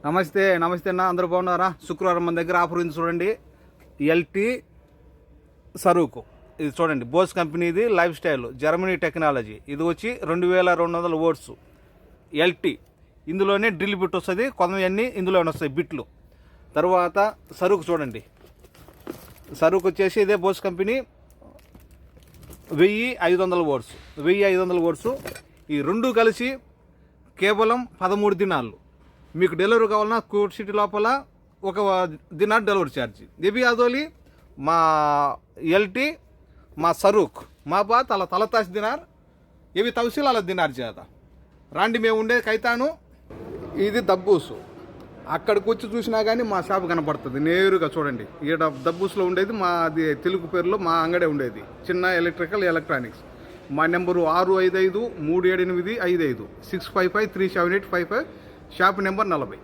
నమస్తే అన్న, అందరూ బాగున్నారా? శుక్రవారం మన దగ్గర ఆఫర్ ఉంది చూడండి. ఎల్టీ సరూకు ఇది చూడండి, బోస్ కంపెనీది లైఫ్ స్టైల్ జర్మనీ టెక్నాలజీ. ఇది వచ్చి 2200 వోల్ట్స్ ఎల్టీ. ఇందులోనే డ్రిల్ బిట్ వస్తుంది, కొంతమంది ఇందులోనే వస్తాయి బిట్లు. తర్వాత సరూకు చూడండి, సరూకు వచ్చేసి ఇదే బోస్ కంపెనీ 1500 వోల్ట్స్ 1500 వోల్ట్స్. ఈ రెండు కలిసి కేవలం 13 దినాలు. మీకు డెలివరీ కావాలన్నా కోట్ సిటీ లోపల ఒక దినార్ డెలివరీ ఛార్జ్. ఇవి అదోలి మా ఎల్టీ మా సరూక్ మా బాత్ అలా తలతాసి దినార్, ఇవి తవసీలు అలా దినార్ చేత రాండి. మేము ఉండేది కైతాను, ఇది దబ్బూసు. అక్కడికి వచ్చి చూసినా కానీ మా షాప్ కనపడుతుంది నేరుగా. చూడండి, ఈడ దబ్బూసులో ఉండేది మాది తెలుగు పేరులో మా అంగడే ఉండేది, చిన్న ఎలక్ట్రికల్ ఎలక్ట్రానిక్స్. మా నెంబరు 65537855 655 37855, షాప్ నెంబర్ 40.